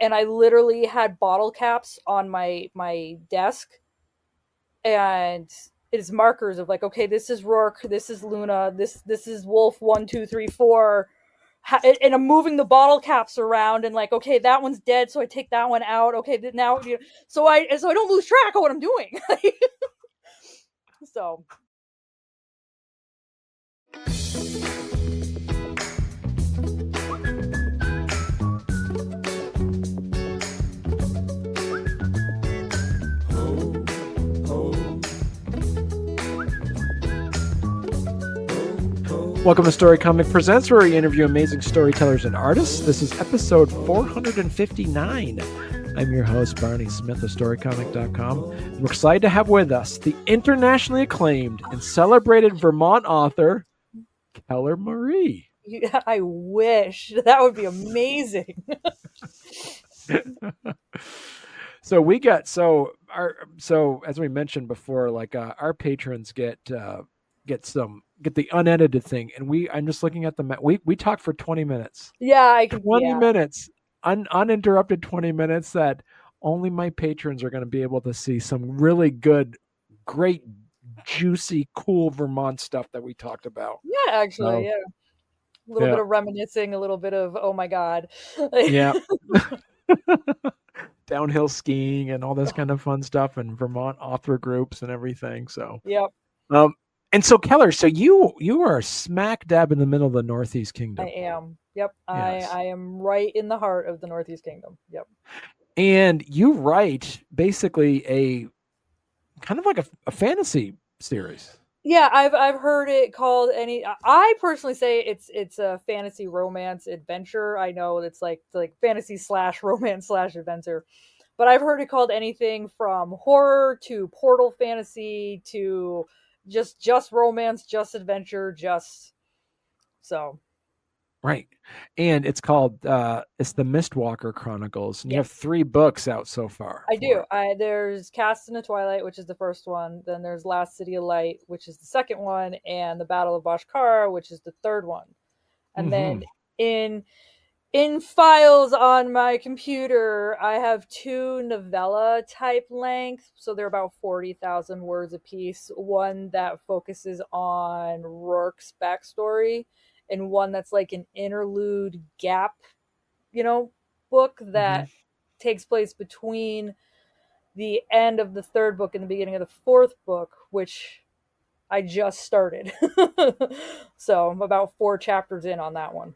and I literally had bottle caps on my desk, and it's markers of like, okay, this is Rourke, this is Luna, this is Wolf 1, 2, 3, 4, and I'm moving the bottle caps around and like, okay, that one's dead, so I take that one out. Okay, now so I don't lose track of what I'm doing. So Welcome to Storycomic Presents, where we interview amazing storytellers and artists. This is episode 459. I'm your host, Barney Smith of Storycomic.com. We're excited to have with us the internationally acclaimed and celebrated Vermont author, Keller Marie. yeah, I wish. That would be amazing. So as we mentioned before, like our patrons get the unedited thing, and I'm just looking at the we talk for 20 minutes. Yeah, I can. 20 minutes, uninterrupted 20 minutes that only my patrons are going to be able to see some really good, great, juicy, cool Vermont stuff that we talked about. Yeah, actually, yeah. A little bit of reminiscing, a little bit of, oh my God. Yeah. Downhill skiing and all this kind of fun stuff, and Vermont author groups and everything. So, yep. And so Keller, so you are smack dab in the middle of the Northeast Kingdom. I am. Yep. Yes. I am right in the heart of the Northeast Kingdom. Yep. And you write basically a kind of like a fantasy series. Yeah, I've heard it called I personally say it's a fantasy romance adventure. I know it's like fantasy / romance / adventure. But I've heard it called anything from horror to portal fantasy to just romance, just adventure, just so. Right. And it's called it's the Mistwalker Chronicles. And Yes. You have 3 books out so far. I do. There's Cast Into Twilight, which is the first one. Then there's Last City of Light, which is the second one, and The Battle of Boshkar, which is the third one. And then in files on my computer, I have 2 novella type length, so they're about 40,000 words a piece. One that focuses on Rourke's backstory, and one that's like an interlude gap, book that takes place between the end of the 3rd book and the beginning of the 4th book, which I just started. So I'm about 4 chapters in on that one.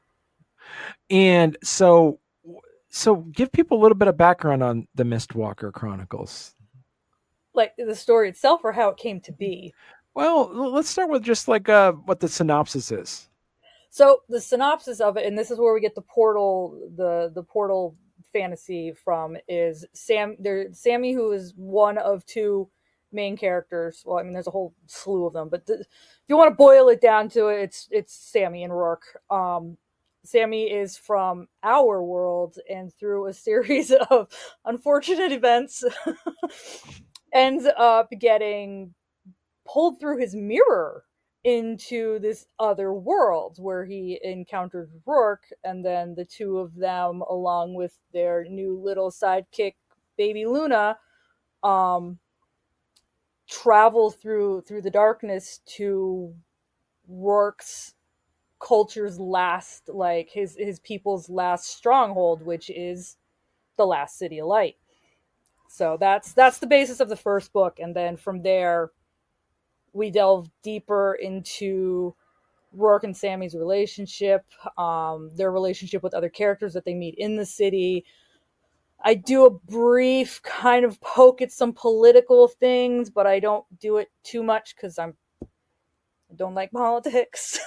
And so give people a little bit of background on the Mistwalker Chronicles. Like the story itself, or how it came to be? Well, let's start with just like what the synopsis is. So the synopsis of it, and this is where we get the portal fantasy from, is Sammy, who is one of 2 main characters. Well, I mean, there's a whole slew of them, but if you want to boil it down to it, it's Sammy and Rourke. Sammy is from our world, and through a series of unfortunate events, ends up getting pulled through his mirror into this other world where he encounters Rourke, and then the 2 of them, along with their new little sidekick, baby Luna, travel through the darkness to Rourke's culture's last, like his people's last stronghold, which is the Last City of Light. So that's the basis of the first book, and then from there we delve deeper into Rourke and Sammy's relationship, their relationship with other characters that they meet in the city. I do a brief kind of poke at some political things, but I don't do it too much because I don't like politics.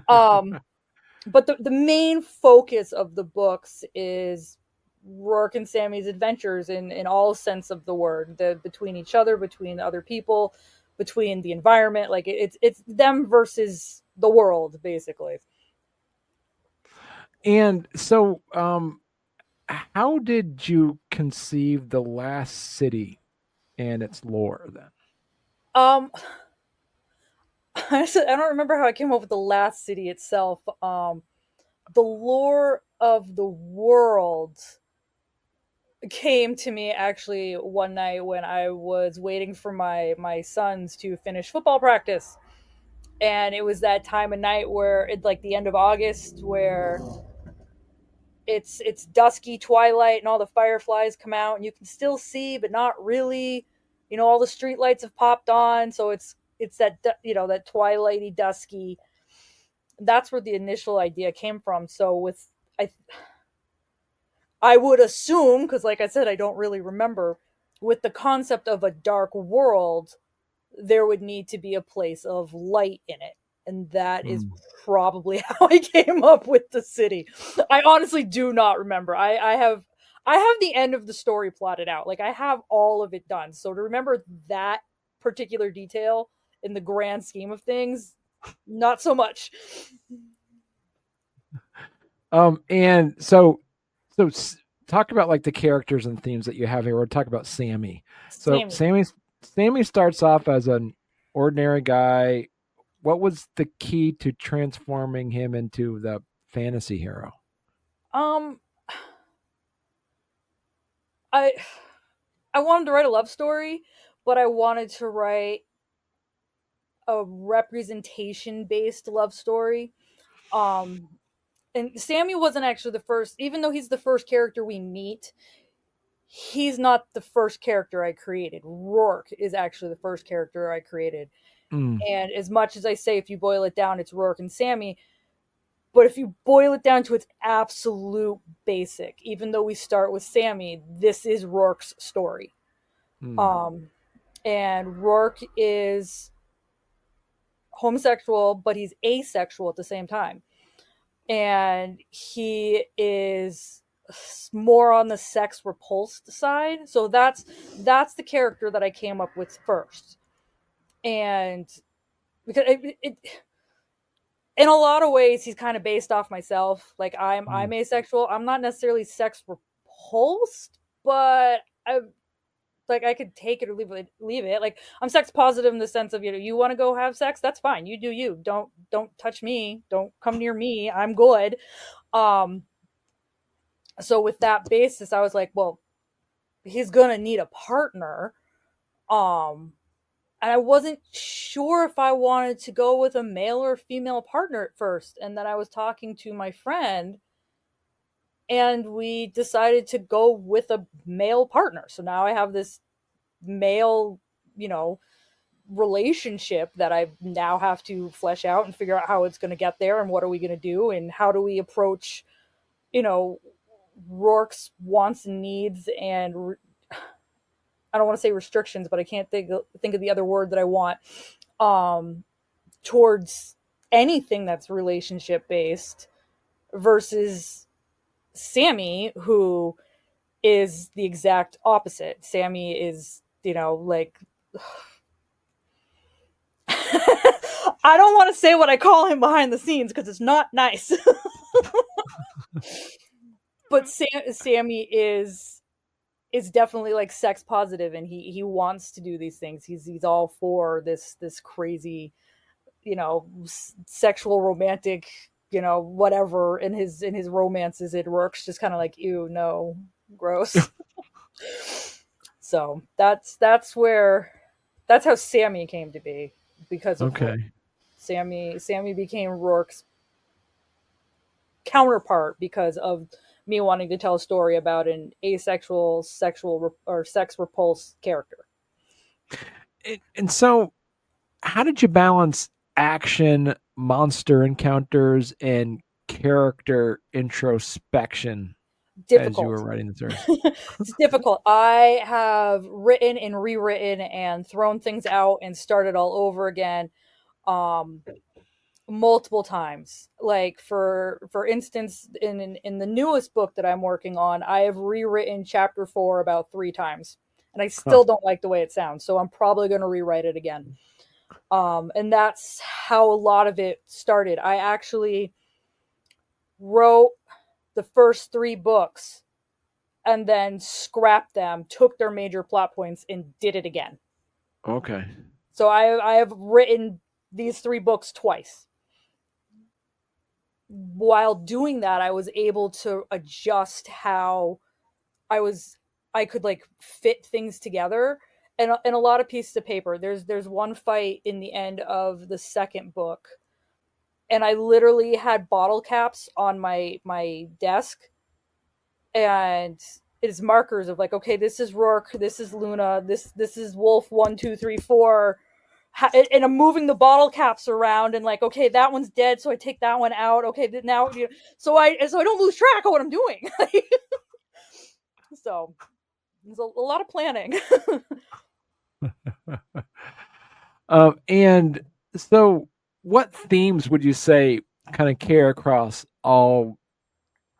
But the main focus of the books is Rourke and Sammy's adventures in all sense of the word, between each other, between other people, between the environment. Like it's them versus the world, basically. And so how did you conceive the Last City and its lore then? I don't remember how I came up with the Last City itself. The lore of the world came to me actually one night when I was waiting for my sons to finish football practice. And it was that time of night where it's like the end of August where it's dusky twilight and all the fireflies come out and you can still see but not really. All the street lights have popped on, so it's that that twilighty dusky. That's where the initial idea came from. So with I would assume, because like I said, I don't really remember, with the concept of a dark world, there would need to be a place of light in it. And that is probably how I came up with the city. I honestly do not remember. I have the end of the story plotted out. Like I have all of it done. So to remember that particular detail in the grand scheme of things, not so much. And so talk about like the characters and themes that you have here. We'll talk about Sammy. So Sammy starts off as an ordinary guy. What was the key to transforming him into the fantasy hero? I wanted to write a love story, but I wanted to write a representation based love story. And Sammy wasn't actually the first, even though he's the first character we meet, he's not the first character I created. Rourke is actually the first character I created. And as much as I say, if you boil it down, it's Rourke and Sammy. But if you boil it down to its absolute basic, even though we start with Sammy, this is Rourke's story. And Rourke is homosexual, but he's asexual at the same time. And he is more on the sex repulsed side. So that's the character that I came up with first. And because it in a lot of ways he's kind of based off myself. Like I'm asexual. I'm not necessarily sex repulsed, but I could take it or leave it. Like I'm sex positive in the sense of, you want to go have sex, that's fine. You do you. Don't touch me. Don't come near me. I'm good. So with that basis, I was like, well, he's gonna need a partner. And I wasn't sure if I wanted to go with a male or female partner at first. And then I was talking to my friend and we decided to go with a male partner. So now I have this male, relationship that I now have to flesh out and figure out how it's going to get there and what are we going to do and how do we approach, Rourke's wants and needs and I don't want to say restrictions, but I can't think of the other word that I want, towards anything that's relationship based versus Sammy, who is the exact opposite. Sammy is, like, I don't want to say what I call him behind the scenes because it's not nice. But Sammy is definitely like sex positive and he wants to do these things. He's all for this crazy, sexual romantic, whatever in his romances. It works just kind of like, ew, no, gross. So that's how Sammy came to be because of Rourke. Sammy became Rourke's counterpart because of me wanting to tell a story about an asexual, sexual, or sex repulsed character. And so, how did you balance action, monster encounters, and character introspection as you were writing the story? It's difficult. I have written and rewritten and thrown things out and started all over again. Multiple times. Like for instance, in the newest book that I'm working on, I have rewritten chapter 4 about 3 times and I still don't like the way it sounds, so I'm probably going to rewrite it again. And that's how a lot of it started. I actually wrote the first 3 books and then scrapped them, took their major plot points and did it again. Okay. So I have written these 3 books twice. While doing that, I was able to adjust how I was I could like fit things together. And a lot of pieces of paper. There's one fight in the end of the second book, and I literally had bottle caps on my desk, and it's markers of like, okay, this is Rourke, this is Luna, this is Wolf 1, 2, 3, 4, and I'm moving the bottle caps around, and like, okay, that one's dead, so I take that one out. Okay, now so I don't lose track of what I'm doing. So there's a lot of planning. And so, what themes would you say kind of carry across all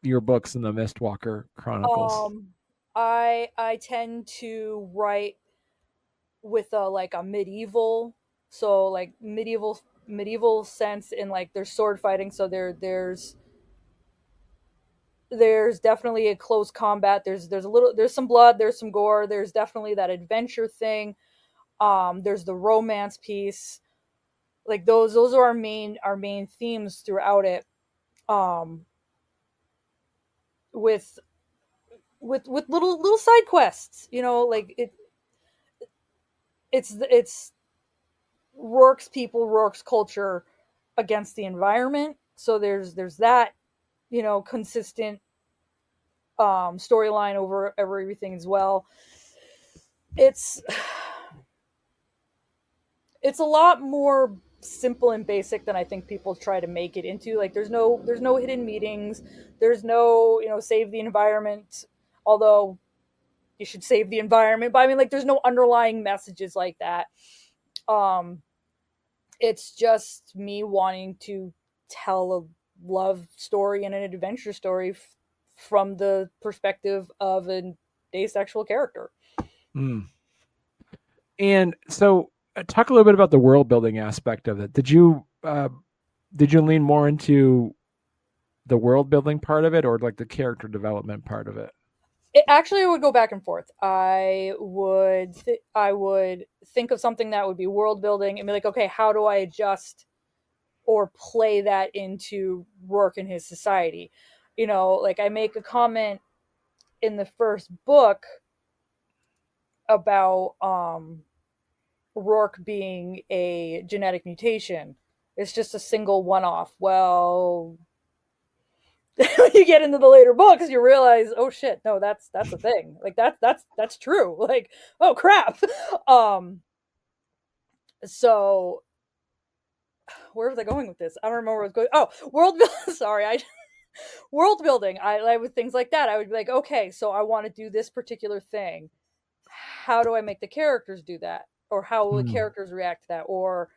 your books in the Mistwalker Chronicles? I tend to write with a medieval, so like medieval sense, in like there's sword fighting, so there's definitely a close combat. There's some blood, there's some gore, there's definitely that adventure thing. There's the romance piece. Like those are our main themes throughout it. Um, with little side quests, like it's Rourke's people, Rourke's culture against the environment. So there's that, consistent storyline over everything as well. It's it's a lot more simple and basic than I think people try to make it into. Like there's no hidden meetings, there's no, save the environment, although you should save the environment, but I mean, like, there's no underlying messages like that. Um it's just me wanting to tell a love story and an adventure story from the perspective of an asexual character. Mm. And so, talk a little bit about the world building aspect of it. Did you lean more into the world building part of it, or like the character development part of it? It actually would go back and forth. I would think of something that would be world building and be like, okay, how do I adjust or play that into Rourke and his society? Like I make a comment in the first book about Rourke being a genetic mutation. It's just a single one-off. Well, when you get into the later books, you realize, oh shit, no, that's a thing. Like that's true. Like, oh crap. Um, so where was I going with this? I don't remember where I was going. Oh, world building. Sorry, world building. I with things like that. I would be like, okay, so I want to do this particular thing. How do I make the characters do that? Or how will the characters react to that? Or,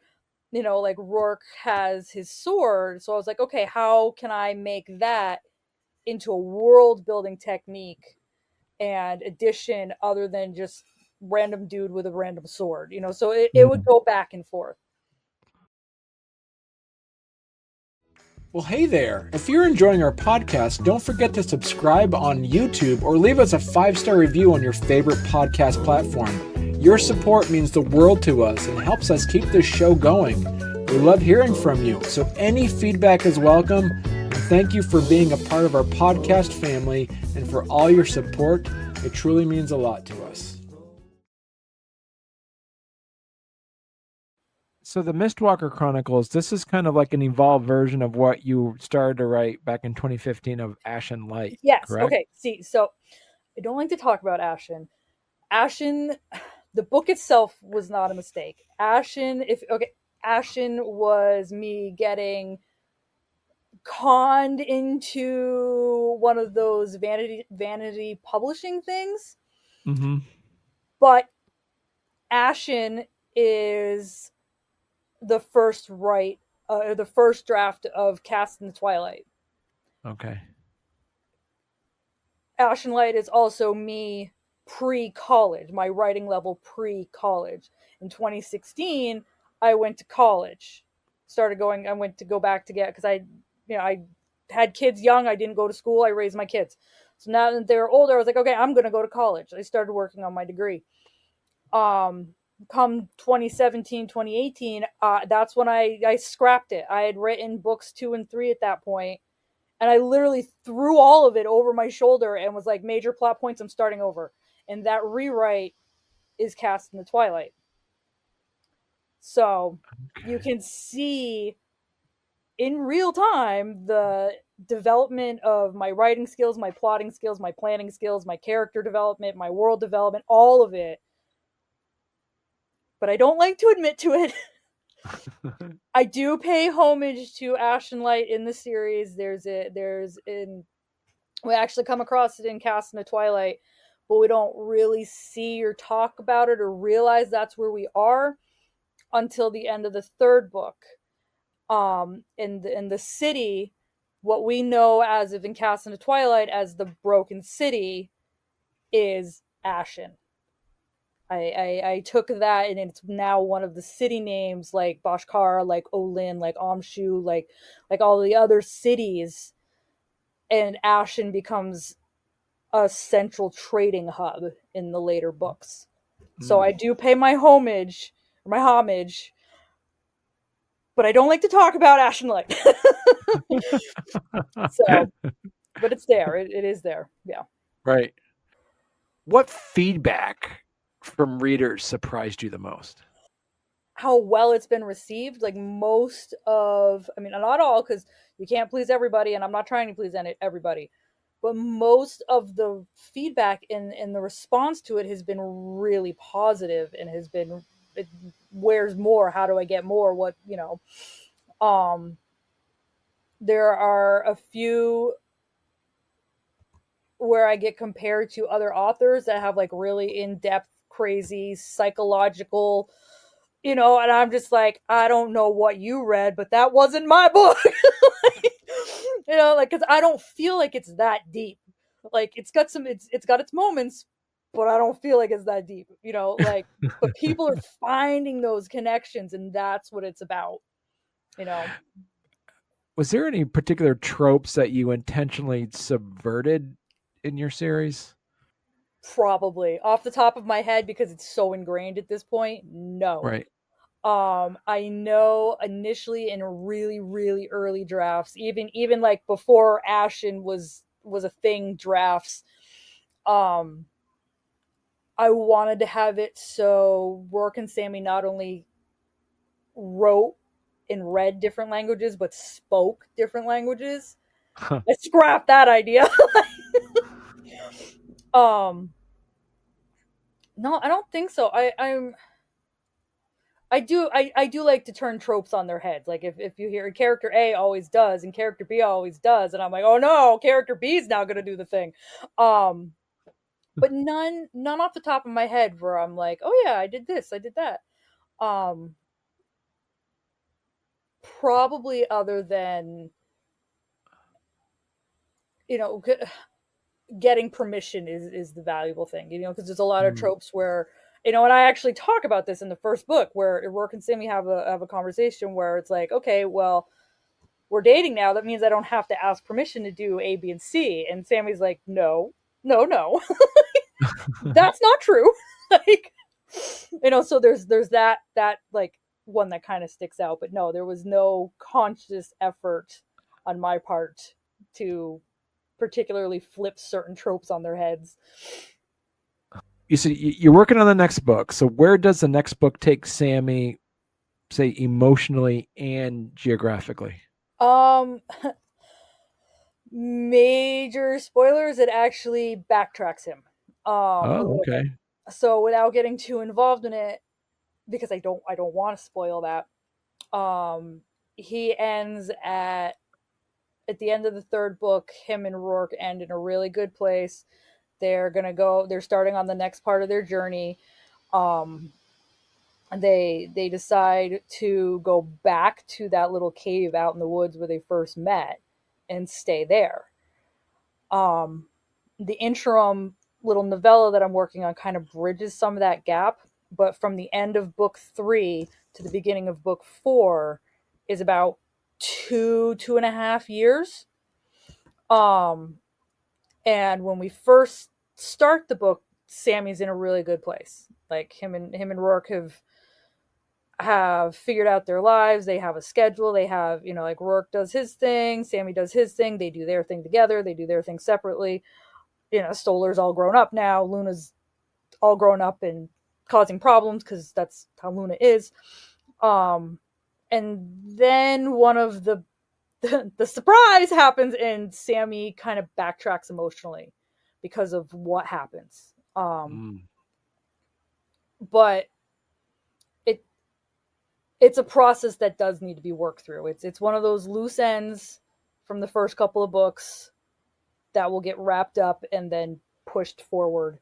like Rourke has his sword. So I was like, okay, how can I make that into a world building technique and addition other than just random dude with a random sword? So it would go back and forth. Well, hey there. If you're enjoying our podcast, don't forget to subscribe on YouTube or leave us a 5-star review on your favorite podcast platform. Your support means the world to us and helps us keep this show going. We love hearing from you, so any feedback is welcome. And thank you for being a part of our podcast family and for all your support. It truly means a lot to us. So the Mistwalker Chronicles, this is kind of like an evolved version of what you started to write back in 2015 of Ashen Light. Yes. Correct? Okay. See, so I don't like to talk about Ashen. Ashen, the book itself was not a mistake. Ashen was me getting conned into one of those vanity publishing things. Mm-hmm. But Ashen is the first draft of Cast Into Twilight. Okay. Ashen Light is also me pre-college, my writing level pre-college. In 2016, I went to college. I went to go back to get, because I had kids young. I didn't go to school. I raised my kids. So now that they're older, I was like, okay, I'm going to go to college. I started working on my degree. Come 2017, 2018, that's when I scrapped it. I had written books 2 and 3 at that point, And I literally threw all of it over my shoulder and was like, major plot points, I'm starting over. And that rewrite is Cast Into Twilight. So you can see in real time the development of my writing skills, my plotting skills, my planning skills, my character development, my world development, all of it. But I don't like to admit to it. I do pay homage to Ash and Light in the series. We actually come across it in Cast Into Twilight, but we don't really see or talk about it or realize that's where we are until the end of the third book. In the city, what we know as of in Cast Into Twilight as the Broken City is Ashen. I took that, and it's now one of the city names, like Bashkar, like Olin, like Amshu, like all the other cities, and Ashen becomes a central trading hub in the later books. So I do pay my homage, but I don't like to talk about Ashen Light. So, but it's there. It is there. Yeah. Right. What feedback from readers surprised you the most? How well it's been received. Like most of, I mean, not all, because you can't please everybody, and I'm not trying to please everybody, but most of the feedback in the response to it has been really positive, and has been, where's more? How do I get more? What, there are a few where I get compared to other authors that have like really in-depth, crazy, psychological, and I'm just like, I don't know what you read, but that wasn't my book. Because I don't feel like it's that deep. Like it's got its moments, but I don't feel like it's that deep. But people are finding those connections, and that's what it's about. Was there any particular tropes that you intentionally subverted in your series? Probably off the top of my head, because it's so ingrained at this point. No. Right. I know initially in really, really early drafts, even like before Ashen was a thing, drafts, I wanted to have it so Rourke and Sammy not only wrote and read different languages, but spoke different languages. Huh. I scrapped that idea. No, I don't think so. I do like to turn tropes on their heads. Like if you hear character A always does and character B always does, and I'm like, oh no, character B is now gonna do the thing. But none off the top of my head where I'm like, oh yeah, I did this, I did that. Probably other than getting permission is the valuable thing, because there's a lot of tropes where, and I actually talk about this in the first book, where Rourke and Sammy have a conversation where it's like, okay, well, we're dating now. That means I don't have to ask permission to do A, B, and C. And Sammy's like, no. That's not true. Like, so there's that like one that kind of sticks out. But no, there was no conscious effort on my part to particularly flip certain tropes on their heads. You said you're working on the next book. So where does the next book take Sammy, say, emotionally and geographically? Major spoilers, it actually backtracks him. Okay. So without getting too involved in it, because I don't want to spoil that, he ends at the end of the third book. Him and Rourke end in a really good place. They're starting on the next part of their journey. They decide to go back to that little cave out in the woods where they first met and stay there. The interim little novella that I'm working on kind of bridges some of that gap, but from the end of book 3 to the beginning of book 4 is about 2.5 years. And when we first start the book, Sammy's in a really good place. Like him and Rourke have figured out their lives. They have a schedule. They have, you know, like Rourke does his thing, Sammy does his thing. They do their thing together. They do their thing separately. You know, Stolar's all grown up now. Luna's all grown up and causing problems because that's how Luna is. And then one of the surprise happens, and Sammy kind of backtracks emotionally because of what happens. But it's a process that does need to be worked through. It's one of those loose ends from the first couple of books that will get wrapped up and then pushed forward.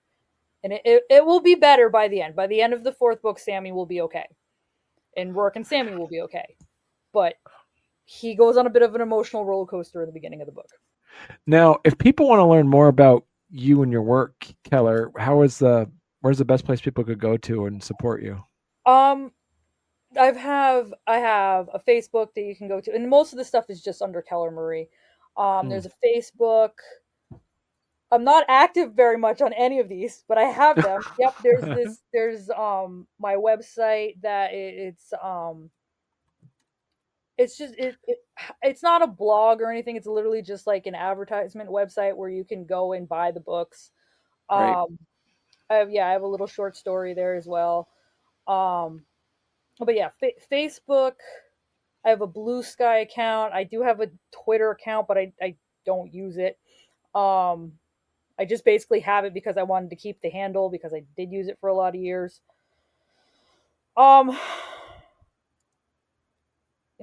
And it will be better by the end. By the end of the fourth book, Sammy will be okay. And Rourke and Sammy will be okay. But he goes on a bit of an emotional roller coaster in the beginning of the book. Now, if people want to learn more about you and your work, Keller, where's the best place people could go to and support you? I have a Facebook that you can go to, and most of the stuff is just under Keller Marie. There's a Facebook. I'm not active very much on any of these, but I have them. Yep, there's my website that it's just it's not a blog or anything. It's literally just like an advertisement website where you can go and buy the books. Right. I have a little short story there as well. But yeah, Facebook. I have a Blue Sky account. I do have a Twitter account, but I don't use it. I just basically have it because I wanted to keep the handle because I did use it for a lot of years. Yeah,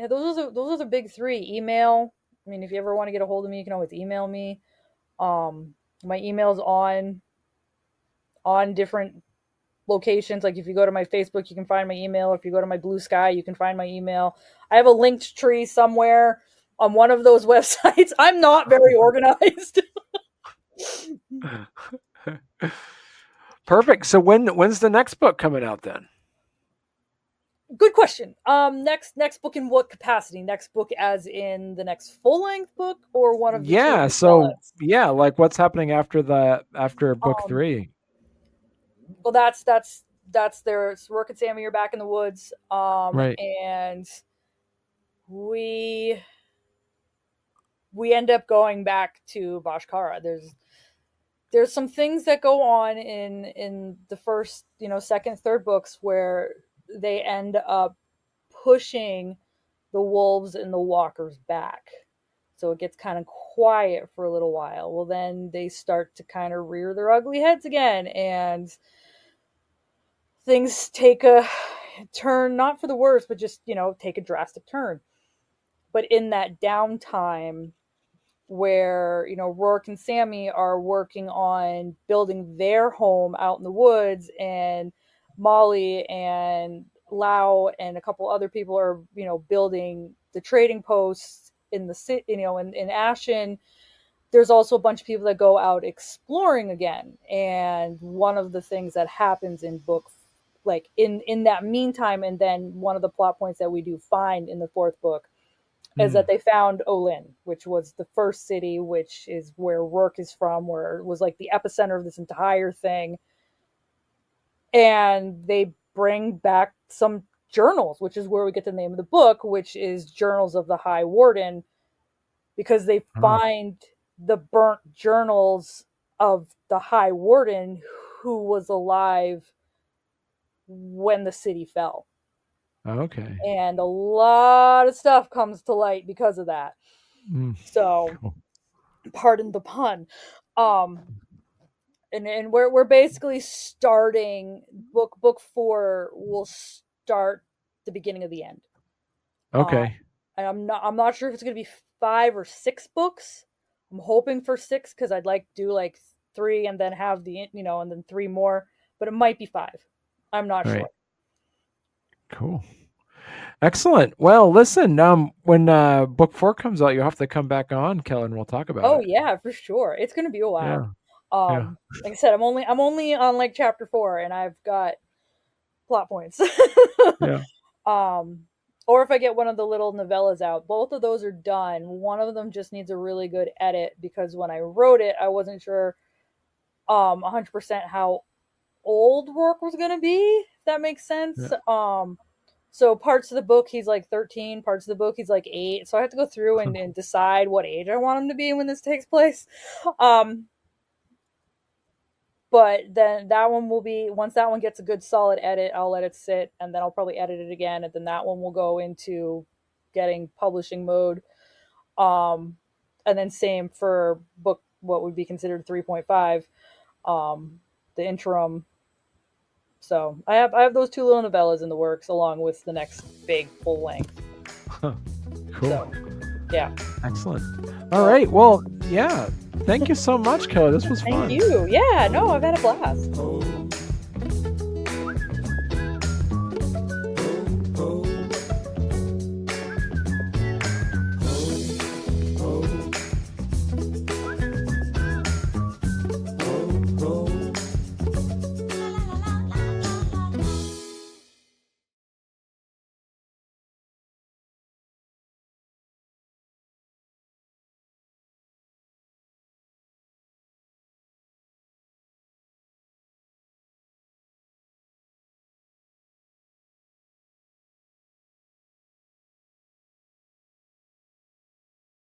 those are the big three. Email. I mean, if you ever want to get a hold of me, you can always email me. My email's on different locations. Like if you go to my Facebook, you can find my email. If you go to my Blue Sky, you can find my email. I have a linked tree somewhere on one of those websites. I'm not very organized. Perfect. So when's the next book coming out then? Good question. Next book in what capacity? Next book as in the next full length book or one of the Yeah, so yeah, like what's happening after book 3? Well, that's there's Rourke and Sammy are back in the woods. Right. And we end up going back to Bashkara. There's some things that go on in the first, second, third books where they end up pushing the wolves and the walkers back. So it gets kind of quiet for a little while. Well, then they start to kind of rear their ugly heads again, and things take a turn, not for the worse, but just, take a drastic turn. But in that downtime where, Rourke and Sammy are working on building their home out in the woods, and Molly and Lau and a couple other people are, building the trading posts in the city, in Ashen. There's also a bunch of people that go out exploring again. And one of the things that happens in book, like in that meantime, and then one of the plot points that we do find in the fourth book is that they found Olin, which was the first city, which is where Rourke is from, where it was like the epicenter of this entire thing. And they bring back some journals, which is where we get the name of the book, which is Journals of the High Warden, because they find the burnt journals of the High Warden, who was alive when the city fell. Okay. And a lot of stuff comes to light because of that. So, pardon the pun. And we're basically starting book 4 will start the beginning of the end. Okay. And I'm not sure if it's going to be 5 or 6 books. I'm hoping for 6 because I'd like to do like 3 and then have and then 3 more. But it might be 5. I'm not sure. Cool. Excellent. Well, listen, when book 4 comes out, you'll have to come back on, Keller, and we'll talk about it. Oh yeah, for sure. It's going to be a while. Yeah. Like I said, I'm only on like chapter 4, and I've got plot points. Yeah. Or if I get one of the little novellas out, both of those are done. One of them just needs a really good edit because when I wrote it, I wasn't sure 100% how old Rourke was going to be, if that makes sense. So parts of the book he's like 13, parts of the book he's like 8. So I have to go through and decide what age I want him to be when this takes place. But then that one will be, once that one gets a good solid edit, I'll let it sit, and then I'll probably edit it again, and then that one will go into getting publishing mode. And then same for book, what would be considered 3.5, the interim. So I have those 2 little novellas in the works, along with the next big full length. Cool. So, yeah. Excellent. All right. Well, yeah. Thank you so much, Keller. This was fun. Thank you. Yeah, no, I've had a blast.